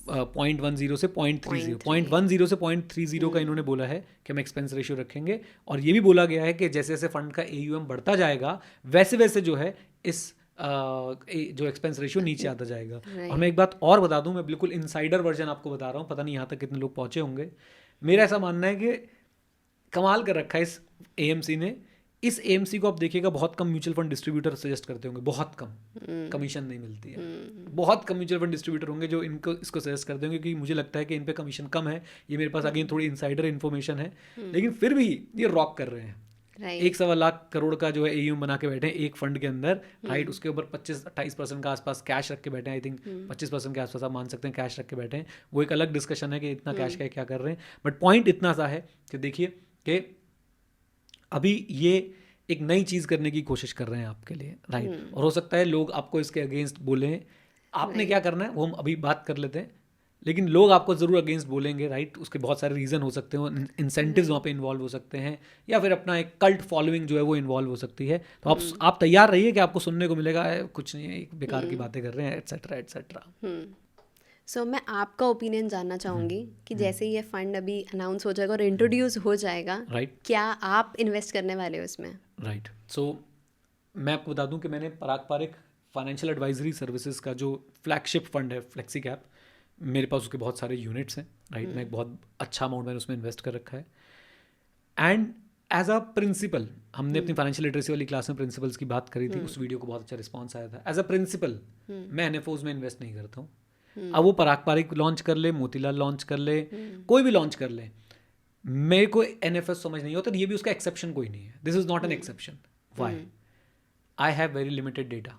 0.10 से 0.30 0.10 से 0.30 का इन्होंने बोला है कि हम एक्सपेंस रेशियो रखेंगे, और ये भी बोला गया है कि जैसे जैसे फंड का AUM बढ़ता जाएगा वैसे वैसे जो है इस जो एक्सपेंस रेशियो नीचे आता जाएगा। और मैं एक बात और बता दूं, मैं बिल्कुल इनसाइडर वर्जन आपको बता रहा हूँ, पता नहीं यहाँ तक कितने लोग पहुँचे होंगे। मेरा ऐसा मानना है कि कमाल कर रखा है इस AMC ने इस AMC को आप देखिएगा बहुत कम म्यूचुअल फंड डिस्ट्रीब्यूटर सजेस्ट करते होंगे, बहुत कम, कमीशन नहीं मिलती है। बहुत कम म्यूचुअल फंड डिस्ट्रीब्यूटर होंगे जो इसको सजेस्ट करते होंगे, क्योंकि मुझे लगता है कि इन पे कमीशन कम है। ये मेरे पास अगेन थोड़ी इनसाइडर इन्फॉर्मेशन है, लेकिन फिर भी ये रॉक कर रहे हैं। 1.25 लाख करोड़ का जो है AUM बना के बैठे हैं एक फंड के अंदर, राइट। उसके ऊपर 25-28% का आसपास कैश रख के बैठे हैं। आई थिंक 25% के आसपास आप मान सकते हैं कैश रख के बैठे हैं। वो एक अलग डिस्कशन है कि इतना कैश का क्या कर रहे हैं, बट पॉइंट इतना सा है कि देखिए कि अभी ये एक नई चीज़ करने की कोशिश कर रहे हैं आपके लिए, राइट। और हो सकता है लोग आपको इसके अगेंस्ट बोलें, आपने क्या करना है वो हम अभी बात कर लेते हैं, लेकिन लोग आपको ज़रूर अगेंस्ट बोलेंगे, राइट। उसके बहुत सारे रीज़न हो सकते हैं, इंसेंटिव्स वहाँ पे इन्वॉल्व हो सकते हैं, या फिर अपना एक कल्ट फॉलोइंग जो है वो इन्वॉल्व हो सकती है। तो आप तैयार रहिए कि आपको सुनने को मिलेगा कुछ नहीं है, बेकार की बातें कर रहे हैं, एट्सेट्रा एट्सेट्रा। सो मैं आपका ओपिनियन जानना चाहूँगी कि जैसे ये फंड अभी अनाउंस हो जाएगा और इंट्रोड्यूस हो जाएगा, राइट, क्या आप इन्वेस्ट करने वाले हो इसमें? राइट। सो मैं आपको बता दूं कि मैंने पराग पारिक फाइनेंशियल एडवाइजरी सर्विसेज का जो फ्लैगशिप फंड है फ्लेक्सी कैप, मेरे पास उसके बहुत सारे यूनिट्स हैं, राइट। मैं एक बहुत अच्छा अमाउंट मैंने उसमें इन्वेस्ट कर रखा है। एंड एज अ प्रिंसिपल, हमने अपनी फाइनेंशियल लिटरेसी वाली क्लास में प्रिंसिपल्स की बात करी थी, उस वीडियो को बहुत अच्छा रिस्पॉन्स आया था। एज अ प्रिंसिपल मैं NFOs में इन्वेस्ट नहीं करता हूँ। अब वो पराग पारिक लॉन्च कर ले, मोतीलाल लॉन्च कर ले, कोई भी लॉन्च कर ले, मेरे को NFS समझ नहीं होता। ये भी उसका एक्सेप्शन कोई नहीं है, this is not an exception. Why? I have very limited data,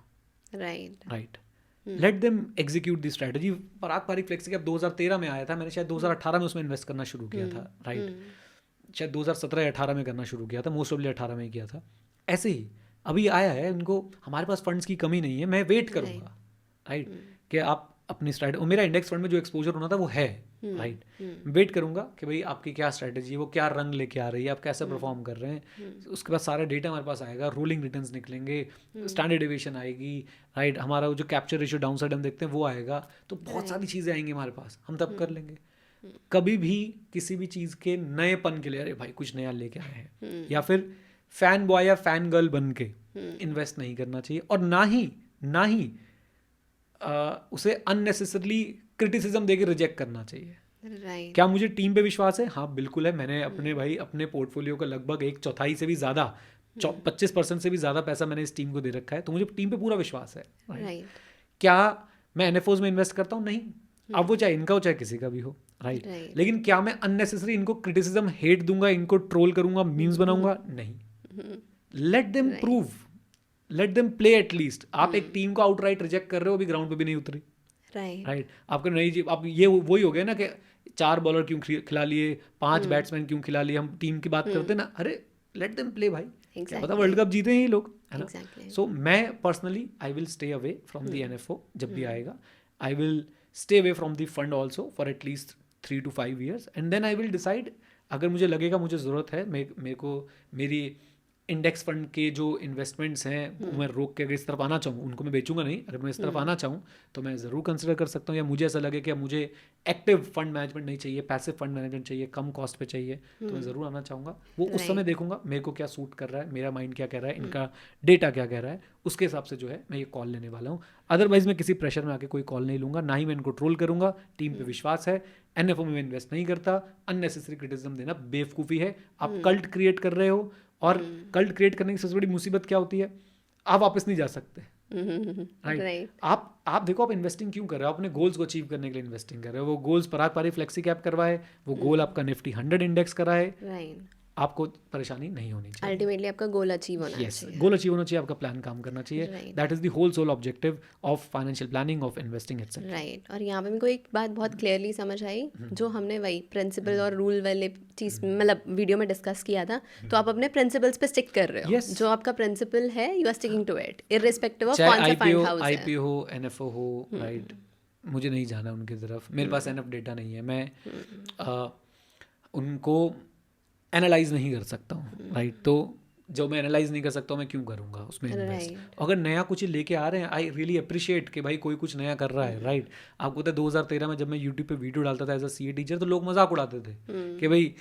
right. Let them execute the strategy. Parag Parikh flexi cap 2013 में आया था, मैंने शायद 2018 में उसमें इन्वेस्ट करना शुरू किया था, राइट। शायद 2017 या 18 में करना शुरू किया था, मोस्ट ऑफली 18 में ही किया था। ऐसे ही अभी आया है, इनको हमारे पास फंड्स की कमी नहीं है, मैं वेट करूँगा, राइट, कि आप अपनी स्ट्रैटेजी, मेरा इंडेक्स फंड में जो एक्सपोजर होना था वो है, राइट। वेट करूंगा कि भाई आपकी क्या स्ट्रैटेजी है, वो क्या रंग लेके आ रही है, आप कैसे परफॉर्म कर रहे हैं। उसके बाद सारा डेटा हमारे पास आएगा, रोलिंग रिटर्न्स निकलेंगे, स्टैंडर्ड डेविएशन आएगी, राइट। हमारा जो कैप्चर रेशियो डाउन साइड हम देखते हैं वो आएगा, तो बहुत सारी चीज़ें आएंगी हमारे पास, हम तब कर लेंगे। कभी भी किसी भी चीज़ के नएपन के लिए अरे भाई कुछ नया लेके आए हैं, या फिर फैन बॉय या फैन गर्ल बन के इन्वेस्ट नहीं करना चाहिए, और ना ही उसे अननेसेसरली क्रिटिसिज्म देके रिजेक्ट करना चाहिए। right. क्या मुझे टीम पे विश्वास है? हाँ बिल्कुल है। मैंने अपने पोर्टफोलियो का लगभग 1/4 से भी ज़्यादा 25% से भी ज़्यादा पैसा मैंने इस टीम को दे रखा है, तो मुझे टीम पे पूरा विश्वास है, right. क्या मैं NFOs में इन्वेस्ट करता हूँ? नहीं। अब वो चाहे इनका हो चाहे किसी का भी हो, राइट। लेकिन क्या मैं अननेसेसरी इनको क्रिटिसिज्म हेट दूंगा, इनको ट्रोल करूंगा, मीम्स बनाऊंगा? नहीं। Let them prove, let them play at least. आप एक टीम को आउटराइट रिजेक्ट कर रहे हो, अभी ग्राउंड पे भी नहीं उतरी, राइट। आपको नहीं, आप ये वही हो गया ना कि 4 बॉलर क्यों खिला लिए, 5 बैट्समैन क्यों खिला लिए, हम टीम की बात करते हैं ना, अरे लेट देम प्ले भाई, पता वर्ल्ड कप जीते हैं ये लोग, है ना। सो मैं personally I will stay away from the NFO जब भी आएगा। I will stay away from the fund also for at least 3 to 5 years, and then I will decide. अगर मुझे लगेगा मुझे ज़रूरत है, मेरे को मेरी इंडेक्स फंड के जो इन्वेस्टमेंट्स हैं वो मैं रोक के अगर इस तरफ आना चाहूँ, उनको मैं बेचूंगा नहीं, अगर मैं इस तरफ आना चाहूँ तो मैं ज़रूर कंसिडर कर सकता हूँ। या मुझे ऐसा लगे कि मुझे एक्टिव फंड मैनेजमेंट नहीं चाहिए, पैसिव फंड मैनेजमेंट चाहिए, कम कॉस्ट पे चाहिए, तो मैं ज़रूर आना चाहूँगा। वो उस समय देखूंगा मेरे को क्या सूट कर रहा है, मेरा माइंड क्या कह रहा है, इनका डेटा क्या कह रहा है, उसके हिसाब से जो है मैं ये कॉल लेने वाला हूँ। अदरवाइज मैं किसी प्रेशर में आके कोई कॉल नहीं लूँगा, ना ही मैं इनको ट्रोल करूँगा। टीम पे विश्वास है, NFO में इन्वेस्ट नहीं करता। अननेसेसरी क्रिटिसिज्म देना बेवकूफ़ी है। आप कल्ट क्रिएट कर रहे हो, और कल्ट क्रिएट करने की सबसे बड़ी मुसीबत क्या होती है, आप वापस नहीं जा सकते, राइट। आप देखो, आप इन्वेस्टिंग क्यों कर रहे हो? आप अपने गोल्स को अचीव करने के लिए इन्वेस्टिंग कर रहे हो। वो गोल्स पराग पारिक फ्लेक्सी कैप करवाए, वो गोल आपका निफ्टी 100 इंडेक्स कराए, आपको परेशानी नहीं होनी चाहिए। अल्टीमेटली आपका गोल अचीव होना चाहिए। गोल अचीव होना चाहिए, आपका प्लान काम करना चाहिए। That is the whole sole objective of financial planning, of investing et cetera, right. और यहाँ पे मेरे को एक बात बहुत क्लियरली समझ आई, जो हमने वही प्रिंसिपल और रूल वाले चीज़ मतलब वीडियो में डिस्कस किया था, तो आप अपने प्रिंसिपल्स पे स्टिक कर रहे हो। जो आपका प्रिंसिपल है you are sticking to it, irrespective of कौन सा फंड हाउस है, IPO हो, NFO हो, राइट। मुझे नहीं जाना उनकी तरफ, मेरे पास एनफ डेटा नहीं है, मैं उनको एनालाइज नहीं कर सकता हूँ, राइट। तो जो मैं एनालाइज नहीं कर सकता हूँ मैं क्यों करूँगा उसमें इन्वेस्ट। अगर नया कुछ लेके आ रहे हैं, आई रियली अप्रिशिएट कि भाई कोई कुछ नया कर रहा है, राइट। आपको पता है 2013 में जब मैं यूट्यूब पे वीडियो डालता था एज अ CA टीचर, तो लोग मजाक उड़ाते थे कि भाई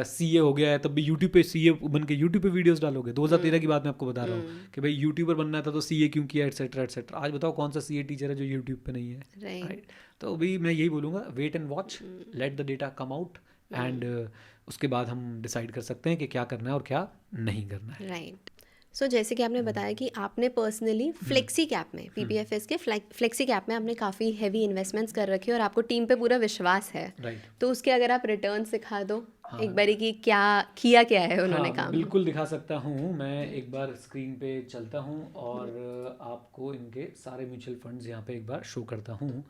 CA हो गया है तब भी यूट्यूब पे CA बन के यूट्यूब पे वीडियोस डालोगे। 2013 की बात मैं आपको बता रहा हूँ कि भाई यूट्यूबर बनना था तो CA क्यों किया, एटसेट्रा एटसेट्रा। आज बताओ कौन सा CA टीचर है जो यूट्यूब पे नहीं है, राइट। तो अभी मैं यही बोलूँगा, wait and watch, let the data come out, and उसके बाद हम डिसाइड कर सकते हैं कि क्या करना है और क्या नहीं करना है। राइट। सो जैसे कि आपने बताया कि आपने पर्सनली फ्लेक्सी कैप में, PPFS के फ्लेक्सी कैप में आपने काफ़ी हैवी इन्वेस्टमेंट्स कर रखी है और आपको टीम पे पूरा विश्वास है, राइट। तो उसके अगर आप रिटर्न दिखा दो हाँ। एक बारी कि क्या किया क्या है उन्होंने हाँ, काम। बिल्कुल दिखा सकता हूँ। मैं एक बार स्क्रीन पे चलता हूँ और आपको इनके सारे म्यूचुअल फंड्स यहाँ पे एक बार शो करता हूँ।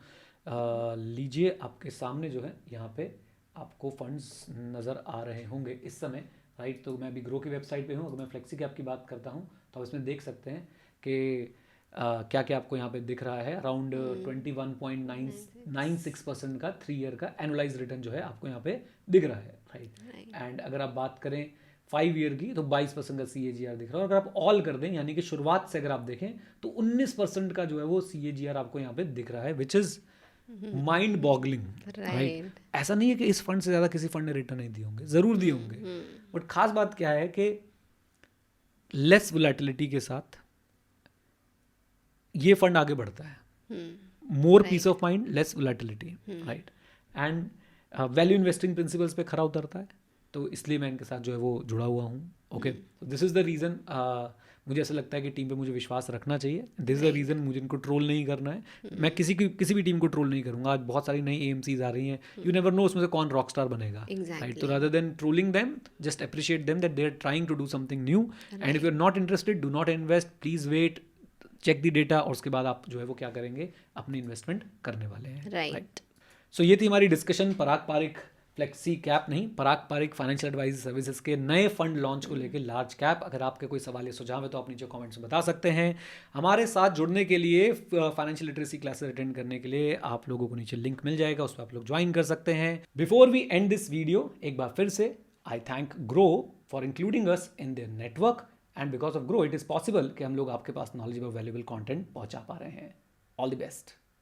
लीजिए, आपके सामने जो है यहाँ पे आपको फंड्स नज़र आ रहे होंगे इस समय, राइट। तो मैं अभी ग्रो की वेबसाइट पे हूँ। अगर मैं फ्लेक्सी कैप की बात करता हूँ तो आप इसमें देख सकते हैं कि क्या क्या आपको यहाँ पे दिख रहा है। अराउंड 21.96% का 3 ईयर का एनुअलाइज रिटर्न जो है आपको यहाँ पे दिख रहा है, राइट। एंड अगर आप बात करें 5 ईयर की तो 22% का CAGR दिख रहा है। और अगर आप ऑल कर दें, यानी कि शुरुआत से अगर आप देखें तो 19% का जो है वो CAGR आपको यहाँ पे दिख रहा है, which is mind boggling, right. ऐसा नहीं है कि इस फंड से ज़्यादा किसी फंड ने रिटर्न नहीं दिए होंगे, ज़रूर दिए होंगे, बट खास बात क्या है कि लेस वोलेटिलिटी के साथ ये फंड आगे बढ़ता है। More peace of mind, less volatility, right. And value investing principles पे खरा उतरता है, तो इसलिए मैं इनके साथ जो है वो जुड़ा हुआ हूँ। Okay, this is the reason. मुझे ऐसा लगता है कि टीम पे मुझे विश्वास रखना चाहिए। दिस इज़ द रीज़न मुझे इनको ट्रोल नहीं करना है। मैं किसी भी टीम को ट्रोल नहीं करूँगा। आज बहुत सारी नई AMCs आ रही हैं, यू नेवर नो उसमें से कौन रॉक स्टार बनेगा, राइट। तो rather than trolling them, just appreciate them that they are trying to do something new, and if you are not interested, do not invest, please wait, check the data, और उसके बाद आप जो है वो क्या करेंगे, अपनी इन्वेस्टमेंट करने वाले हैं, राइट। सो ये थी हमारी डिस्कशन पराग पारिक फ्लेक्सी कैप नहीं, पराग पारिक फाइनेंशियल एडवाइजरी सर्विसेज के नए फंड लॉन्च को लेकर लार्ज कैप। अगर आपके कोई सवाल या सुझाव है तो आप नीचे कमेंट्स में बता सकते हैं। हमारे साथ जुड़ने के लिए, फाइनेंशियल लिटरेसी क्लासेस अटेंड करने के लिए आप लोगों को नीचे लिंक मिल जाएगा, उस पर आप लोग ज्वाइन कर सकते हैं। Before we end this video, एक बार फिर से I thank Groww for including us in their network, and because of Groww it is possible कि हम लोग आपके पास नॉलेजेबल वैल्यूएबल कंटेंट पहुंचा पा रहे हैं। All the best.